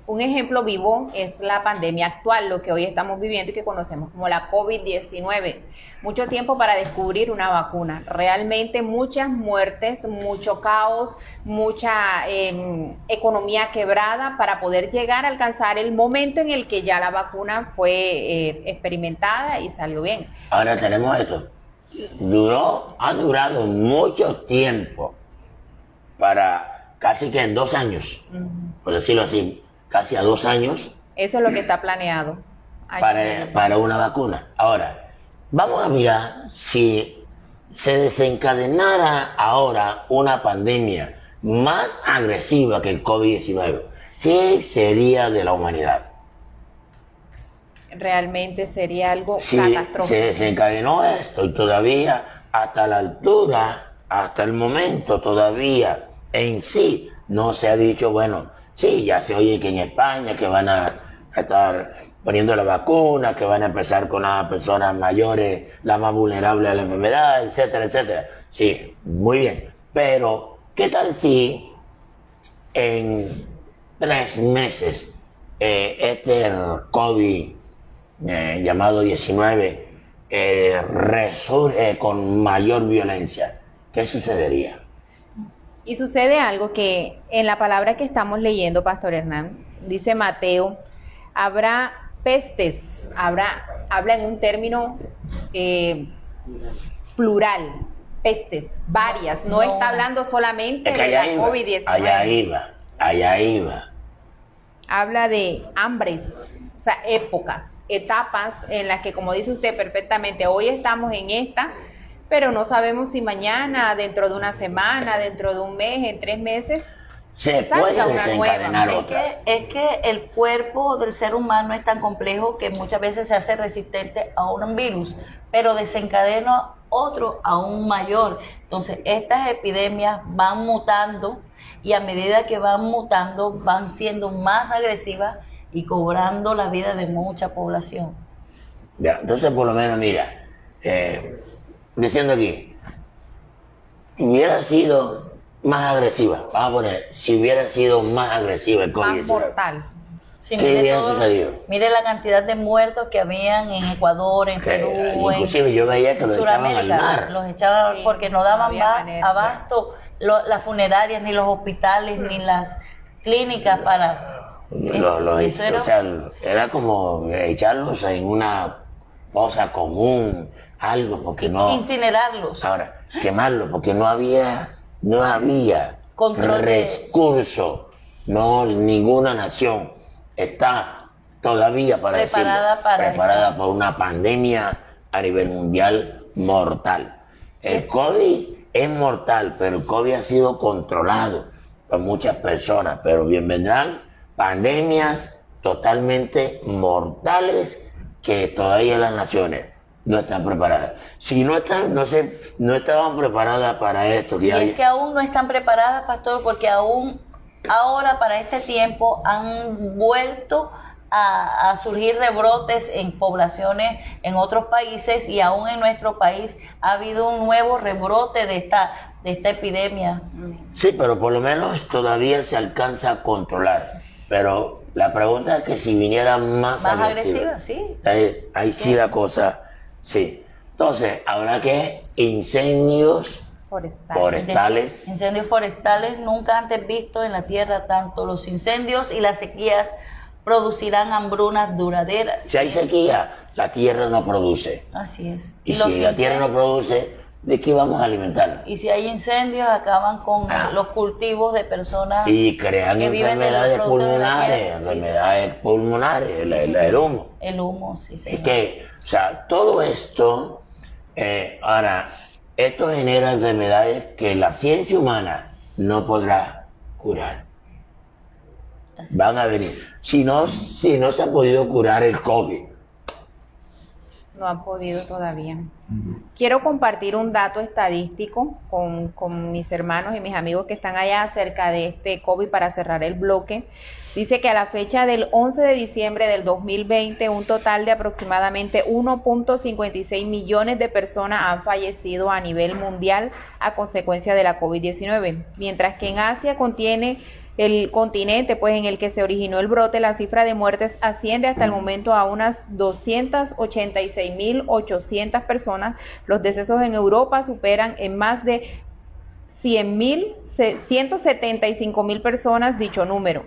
Un ejemplo vivo es la pandemia actual, lo que hoy estamos viviendo y que conocemos como la COVID-19. Mucho tiempo para descubrir una vacuna. Realmente muchas muertes, mucho caos, mucha economía quebrada para poder llegar a alcanzar el momento en el que ya la vacuna fue experimentada y salió bien. Ahora tenemos esto. Ha durado mucho tiempo para casi que 2 años, por decirlo así. Casi a 2 años. Eso es lo que está planeado. Para una vacuna. Ahora, vamos a mirar si se desencadenara ahora una pandemia más agresiva que el COVID-19. ¿Qué sería de la humanidad? Realmente sería algo Si catastrófico. se desencadenó esto y todavía hasta la altura, hasta el momento todavía en sí no se ha dicho, bueno, sí, ya se oye que en España que van a estar poniendo la vacuna, que van a empezar con las personas mayores, las más vulnerables a la enfermedad, etcétera, etcétera. Sí, muy bien. Pero, ¿qué tal si en 3 meses este COVID llamado 19 resurge con mayor violencia? ¿Qué sucedería? Y sucede algo que en la palabra que estamos leyendo, Pastor Hernán, dice Mateo, habrá pestes, habla en un término plural, pestes, varias, no está hablando solamente Es que de la allá COVID-19. allá iba. Habla de hambres, o sea, épocas, etapas en las que, como dice usted perfectamente, hoy estamos en esta, pero no sabemos si mañana, dentro de una semana, dentro de un mes, en 3 meses, se puede salga una desencadenar nueva. otra. Es que el cuerpo del ser humano es tan complejo que muchas veces se hace resistente a un virus, pero desencadena otro aún mayor. Entonces, estas epidemias van mutando y a medida que van mutando, van siendo más agresivas y cobrando la vida de mucha población. Ya, entonces, por lo menos, mira, diciendo aquí, hubiera sido más agresiva, vamos a poner, si hubiera sido más agresiva el más COVID-19, mortal. Sí, ¿qué mire hubiera todo- sucedido? Mire la cantidad de muertos que habían en Ecuador, en Perú, Inclusive yo veía que en los echaban al Sudamérica. mar. Los echaban Sí, porque no no daban había manera. abasto las funerarias, ni los hospitales, ni las clínicas para... eso era- O sea, era como echarlos en una fosa común, algo, porque no... incinerarlos. Ahora, quemarlos, porque no había Control de- recurso. No, ninguna nación está todavía para Preparada para por una pandemia a nivel mundial mortal. El COVID es mortal, pero el COVID ha sido controlado por muchas personas, pero bien vendrán pandemias totalmente mortales que todavía las naciones no están preparadas. Si no estaban preparadas para esto, Y es que aún no están preparadas, pastor, porque aún ahora para este tiempo han vuelto a surgir rebrotes en poblaciones en otros países y aún en nuestro país ha habido un nuevo rebrote de esta epidemia. Sí, pero por lo menos todavía se alcanza a controlar. Pero la pregunta es que si viniera más agresiva, sí. Ahí sí la cosa, sí. Entonces, habrá que incendios forestales. Incendios forestales nunca antes vistos en la tierra, tanto los incendios y las sequías producirán hambrunas duraderas. Si hay sequía, la tierra no produce. Así es. Y los si la tierra no incendios- produce, ¿de qué vamos a alimentar? Y si hay incendios, acaban con Ah. los cultivos de personas Y crean que viven de los enfermedades productos de la pulmonares, tierra. Sí, enfermedades pulmonares, el humo. el humo, sí, Es señor. que, o sea, todo esto, ahora, esto genera enfermedades que la ciencia humana no podrá curar. Van a venir. Si no se ha podido curar el COVID. No han podido todavía. Quiero compartir un dato estadístico con mis hermanos y mis amigos que están allá acerca de este COVID para cerrar el bloque. Dice que a la fecha del 11 de diciembre del 2020, un total de aproximadamente 1.56 millones de personas han fallecido a nivel mundial a consecuencia de la COVID-19, mientras que en Asia contiene el continente pues en el que se originó el brote, la cifra de muertes asciende hasta el momento a unas 286.800 personas. Los decesos en Europa superan en más de 175.000 personas dicho número.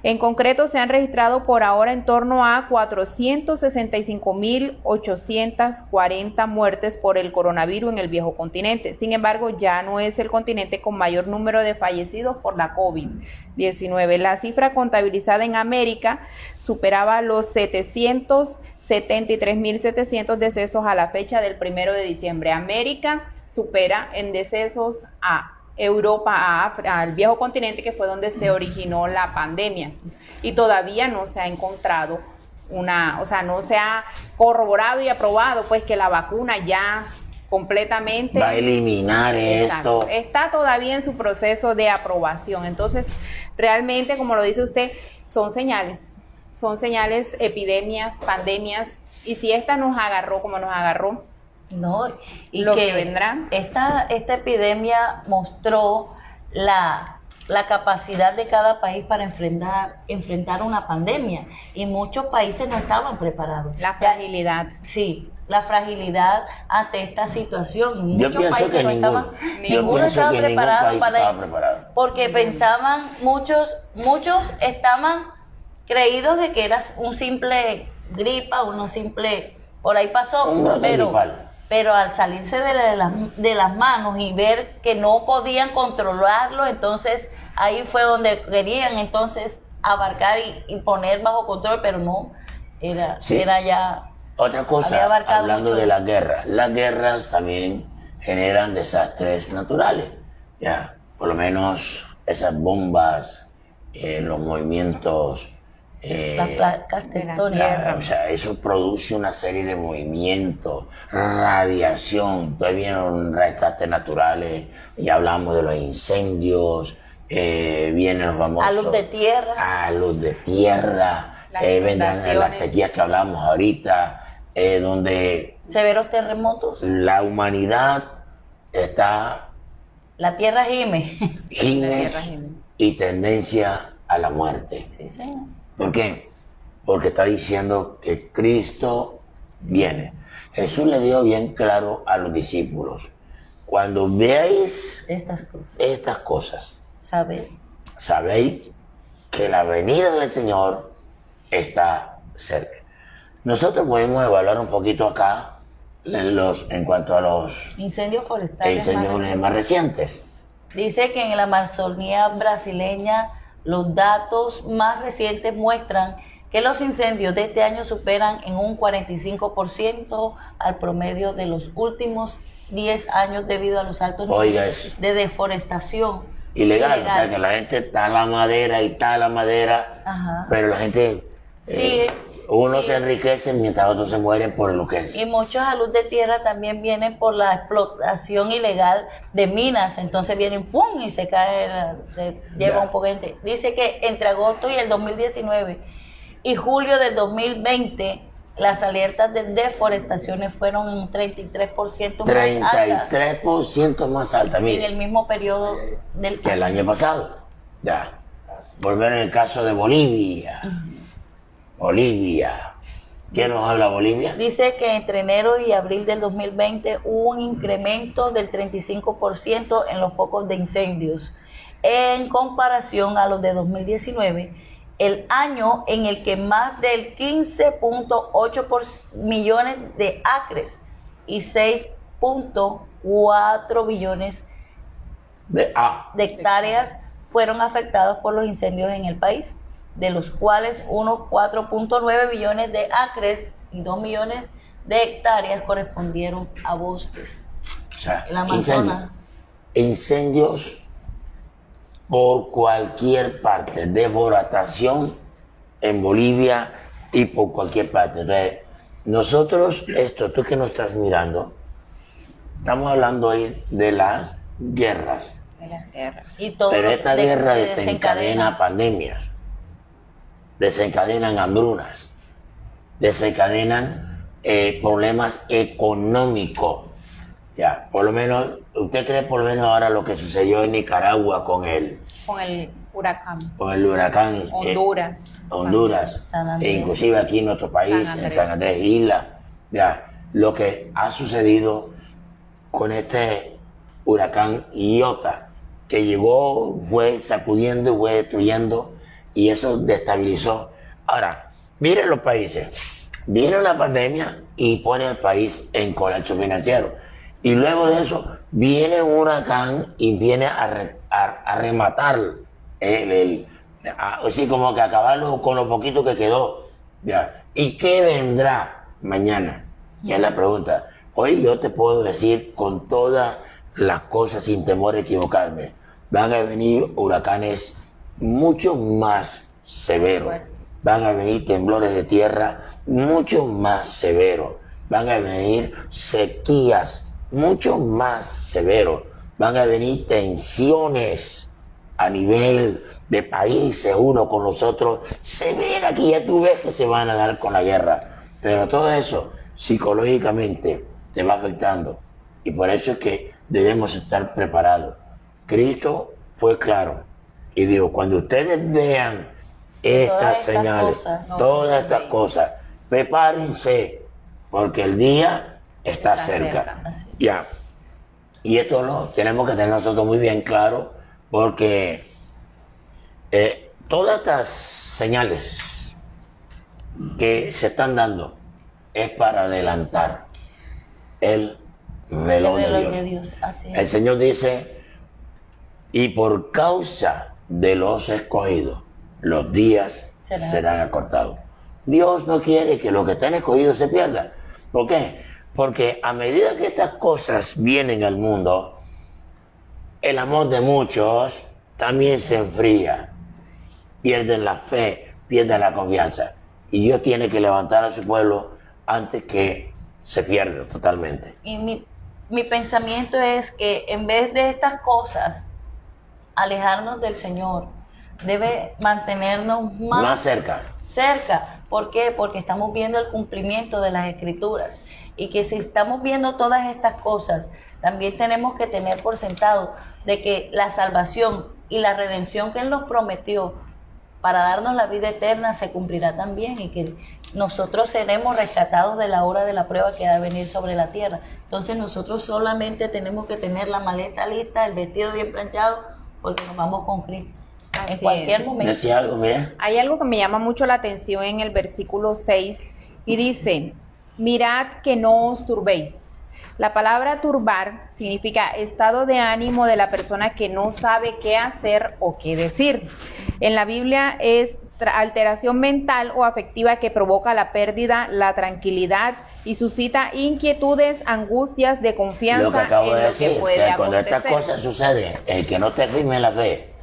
En concreto, se han registrado por ahora en torno a 465.840 muertes por el coronavirus en el viejo continente. Sin embargo, ya no es el continente con mayor número de fallecidos por la COVID-19. La cifra contabilizada en América superaba los 773.700 decesos a la fecha del 1 de diciembre. América supera en decesos a Europa, al viejo continente, que fue donde se originó la pandemia, y todavía no se ha encontrado no se ha corroborado y aprobado pues que la vacuna ya completamente va a eliminar esto. Está todavía en su proceso de aprobación. Entonces, realmente, como lo dice usted, son señales, epidemias, pandemias, y si esta nos agarró como nos agarró, No, y lo que vendrá. Esta epidemia mostró la capacidad de cada país para enfrentar una pandemia, y muchos países no estaban preparados. La fragilidad. Sí, la fragilidad ante esta situación. Yo Muchos pienso países que no estaban, ninguno estaba preparado porque pensaban, muchos estaban creídos de que era un simple gripa, una simple, por ahí pasó, pero al salirse de las manos y ver que no podían controlarlo, entonces ahí fue donde querían entonces abarcar y poner bajo control, pero no, era ya... Otra cosa, hablando de las guerras también generan desastres naturales, ya, por lo menos esas bombas, los movimientos... las placas tectónicas. O sea, eso produce una serie de movimientos, radiación, todavía vienen desastres naturales, ya hablamos de los incendios, vienen los famosos... A luz de tierra. Vendrán las sequías que hablamos ahorita, donde... Severos terremotos. La humanidad está... La tierra gime. Y tendencia a la muerte. Sí, señor. ¿Por qué? Porque está diciendo que Cristo viene. Jesús le dio bien claro a los discípulos: cuando veáis estas cosas, sabéis que la venida del Señor está cerca. Nosotros podemos evaluar un poquito acá en cuanto a los incendios forestales más recientes. Dice que en la Amazonía brasileña los datos más recientes muestran que los incendios de este año superan en un 45% al promedio de los últimos 10 años debido a los altos niveles de deforestación. Ilegal, o sea que la gente tala madera y tala madera, ajá, pero la gente, se enriquece mientras otros se mueren por lo que es. Y muchos a luz de tierra también vienen por la explotación ilegal de minas, entonces vienen ¡pum! Y se cae, se lleva un poco de gente. Dice que entre agosto y el 2019 y julio del 2020, las alertas de deforestaciones fueron un 33% más altas. 33% más alta, mire. En el mismo periodo que el año pasado. Ya. Volver en el caso de Bolivia. Bolivia. ¿Quién nos habla Bolivia? Dice que entre enero y abril del 2020 hubo un incremento del 35% en los focos de incendios en comparación a los de 2019, el año en el que más del 15.8 millones de acres y 6.4 billones de hectáreas fueron afectados por los incendios en el país, de los cuales unos 4.9 billones de acres y 2 millones de hectáreas correspondieron a bosques. O sea, el Amazonas. Incendios por cualquier parte, deforestación en Bolivia y por cualquier parte. Entonces, nosotros, tú que nos estás mirando, estamos hablando ahí de las guerras. Pero esta guerra desencadena pandemias, desencadenan hambrunas, desencadenan problemas económicos. Ya, por lo menos, ¿usted cree por lo menos ahora lo que sucedió en Nicaragua con el huracán. o el huracán Honduras. San e Andrés. inclusive aquí en nuestro país, San en Andrés. San Andrés Isla, ya, lo que ha sucedido con este huracán Iota, que llegó, fue sacudiendo y fue destruyendo, y eso destabilizó. Ahora, miren los países, viene una pandemia y pone al país en colapso financiero, y luego de eso viene un huracán y viene a rematar así como que acabarlo con lo poquito que quedó, ya. ¿Y qué vendrá mañana? Ya es la pregunta. Hoy yo te puedo decir con todas las cosas sin temor a equivocarme, van a venir huracanes mucho más severos, van a venir temblores de tierra mucho más severos, van a venir sequías mucho más severos, van a venir tensiones a nivel de países uno con los otros, se ven aquí, ya tú ves que se van a dar con la guerra, pero todo eso psicológicamente te va afectando, y por eso es que debemos estar preparados. Cristo fue claro y dijo, cuando ustedes vean estas señales, todas estas cosas, prepárense, porque el día está cerca. Ya. Y esto lo tenemos que tener nosotros muy bien claro, porque todas estas señales que se están dando es para adelantar el reloj de Dios. Así es. El Señor dice, y por causa de los escogidos, los días serán acortados. Dios no quiere que los que están escogidos se pierdan. ¿Por qué? Porque a medida que estas cosas vienen al mundo, el amor de muchos también se enfría. Pierden la fe, pierden la confianza. Y Dios tiene que levantar a su pueblo antes que se pierda totalmente. Y mi pensamiento es que en vez de estas cosas, alejarnos del Señor, debe mantenernos Más cerca. cerca. ¿Por qué? Porque estamos viendo el cumplimiento de las Escrituras. Y que si estamos viendo todas estas cosas, también tenemos que tener por sentado de que la salvación y la redención que Él nos prometió para darnos la vida eterna se cumplirá también, y que nosotros seremos rescatados de la hora de la prueba que va a venir sobre la tierra. Entonces nosotros solamente tenemos que tener la maleta lista, el vestido bien planchado, porque nos vamos con Cristo. Así En cualquier es. momento. Decía algo, mira. Hay algo que me llama mucho la atención en el versículo 6 y dice, mirad que no os turbéis. La palabra turbar significa estado de ánimo de la persona que no sabe qué hacer o qué decir. En la Biblia es alteración mental o afectiva que provoca la pérdida, la tranquilidad y suscita inquietudes, angustias de confianza Lo que acabo en de lo decir, que puede que cuando estas acontecer. cosas suceden, el que no te firme en la fe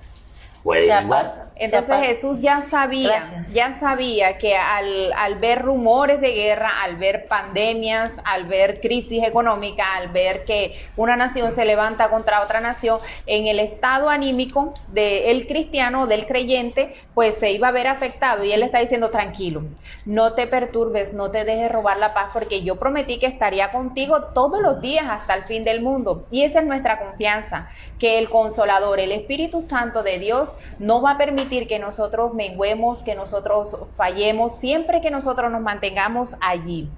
puede Se menguar. aparta. Entonces Jesús Gracias. ya sabía que al ver rumores de guerra, al ver pandemias, al ver crisis económica, al ver que una nación se levanta contra otra nación, en el estado anímico del cristiano, del creyente, pues se iba a ver afectado, y él está diciendo, tranquilo, no te perturbes, no te dejes robar la paz, porque yo prometí que estaría contigo todos los días hasta el fin del mundo. Y esa es nuestra confianza, que el Consolador, el Espíritu Santo de Dios, no va a permitir que nosotros menguemos, que nosotros fallemos, siempre que nosotros nos mantengamos allí,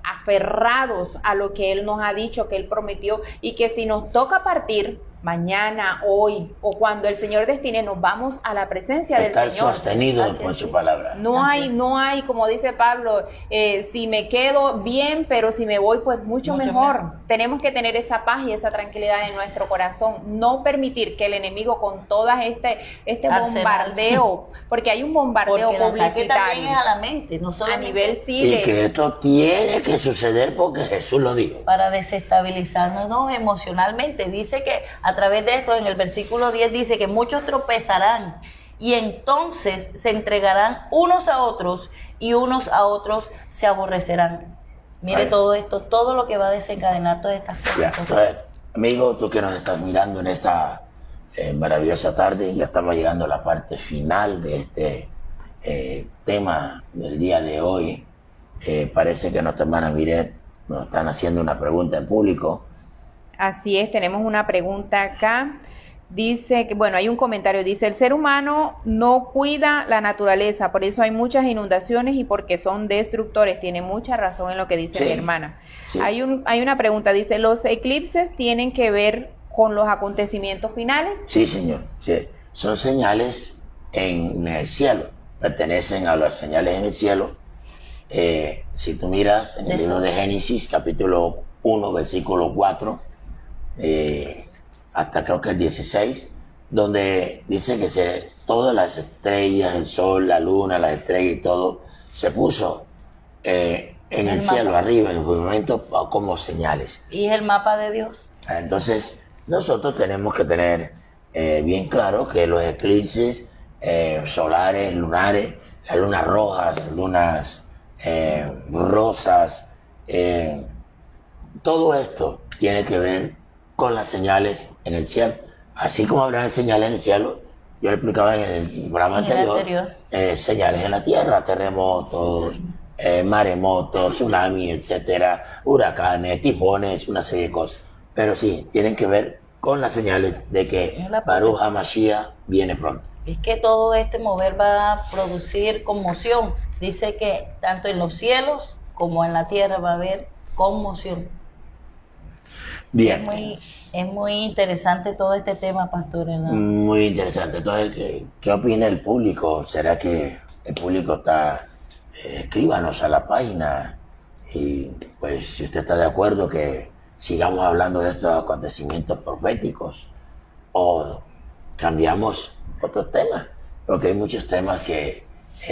aferrados a lo que Él nos ha dicho, que Él prometió, y que si nos toca partir mañana, hoy o cuando el Señor destine, nos vamos a la presencia del Estar Señor. sostenido Así por es. su palabra. No hay, como dice Pablo, si me quedo bien, pero si me voy, pues mucho mejor. Tenemos que tener esa paz y esa tranquilidad en nuestro corazón. No permitir que el enemigo, con todas este Arsenal. bombardeo, porque hay un bombardeo Porque el ataque también publicitario es a la mente, no a solamente nivel Y que esto tiene que suceder porque Jesús lo dijo. para desestabilizarnos emocionalmente. Dice que a través de esto, en el versículo 10 dice que muchos tropezarán y entonces se entregarán unos a otros y unos a otros se aborrecerán. Mire Vale. todo esto, todo lo que va a desencadenar todas estas Ya, cosas. entonces, amigo, tú que nos estás mirando en esta maravillosa tarde, ya estamos llegando a la parte final de este tema del día de hoy. Parece que nuestra hermana Miret nos están haciendo una pregunta en público. Así es, tenemos una pregunta acá. Dice que, bueno, hay un comentario, dice, el ser humano no cuida la naturaleza, por eso hay muchas inundaciones y porque son destructores. Tiene mucha razón en lo que dice Sí, mi hermana. sí. Hay una pregunta, dice, ¿los eclipses tienen que ver con los acontecimientos finales? Sí, señor. Sí. Son señales en el cielo. Pertenecen a las señales en el cielo. Si tú miras en el libro de Génesis, capítulo 1, versículo 4, hasta creo que el 16, donde dice que todas las estrellas, el sol, la luna, las estrellas y todo, se puso en el cielo, arriba, en el firmamento, como señales. Y es el mapa de Dios. Entonces, nosotros tenemos que tener bien claro que los eclipses solares, lunares, las lunas rojas, lunas rosas, todo esto tiene que ver con las señales en el cielo. Así como habrán señales en el cielo, yo le explicaba en el programa anterior, señales en la tierra, terremotos, maremotos, tsunamis, etcétera, huracanes, tifones, una serie de cosas. Pero sí, tienen que ver con las señales de que Baruch HaMashiach viene pronto. Es que todo este mover va a producir conmoción. Dice que tanto en los cielos como en la tierra va a haber conmoción. Bien. Es muy interesante todo este tema, pastor. Muy interesante. Entonces, ¿qué opina el público? ¿Será que el público está... escríbanos a la página y pues si usted está de acuerdo que sigamos hablando de estos acontecimientos proféticos o cambiamos otros temas, porque hay muchos temas que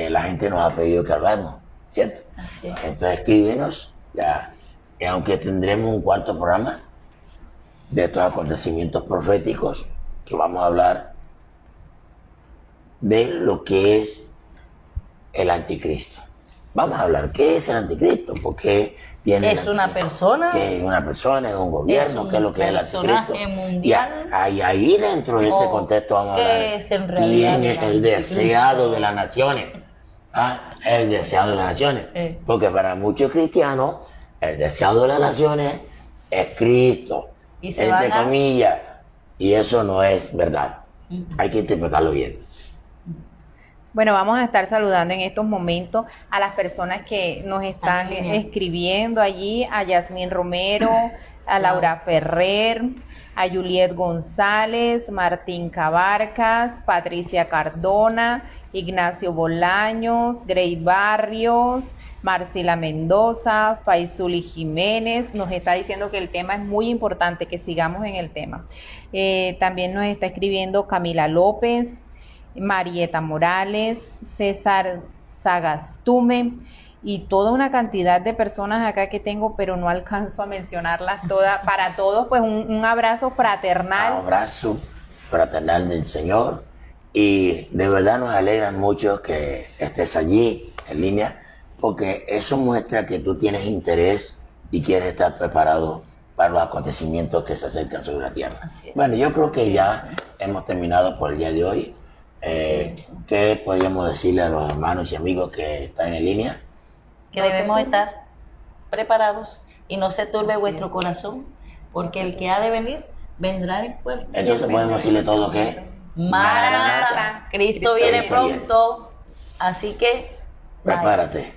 la gente nos ha pedido que hablemos, ¿cierto? Así es. Entonces escríbenos, ya, y aunque tendremos un cuarto programa de estos acontecimientos proféticos, que vamos a hablar de lo que es el anticristo. Vamos a hablar, ¿qué es el anticristo? ¿Por qué tiene ¿Es una persona? ¿Qué es una persona? ¿Es un gobierno? ¿Qué es lo que es el anticristo? Mundial. Y ahí dentro de ese contexto vamos a hablar quién es el deseado de las naciones. El deseado de las naciones. Porque para muchos cristianos, el deseado de las naciones es Cristo, entre comillas, y eso no es verdad. Hay que interpretarlo bien. Bueno, vamos a estar saludando en estos momentos a las personas que nos están escribiendo allí, a Yasmín Romero, a Laura Ferrer, a Juliet González, Martín Cabarcas, Patricia Cardona, Ignacio Bolaños, Grey Barrios, Marcela Mendoza, Faisuli Jiménez. Nos está diciendo que el tema es muy importante, que sigamos en el tema. También nos está escribiendo Camila López, Marieta Morales, César Sagastume y toda una cantidad de personas acá que tengo, pero no alcanzo a mencionarlas todas. Para todos, pues un abrazo fraternal. Un abrazo fraternal del Señor, y de verdad nos alegra mucho que estés allí en línea, porque eso muestra que tú tienes interés y quieres estar preparado para los acontecimientos que se acercan sobre la tierra. Bueno, yo creo que ya hemos terminado por el día de hoy. ¿Qué podríamos decirle a los hermanos y amigos que están en línea? Que debemos estar preparados y no se turbe vuestro corazón, porque el que ha de venir vendrá en puerto. Entonces podemos decirle todo que Maranatha, Cristo viene pronto, así que prepárate.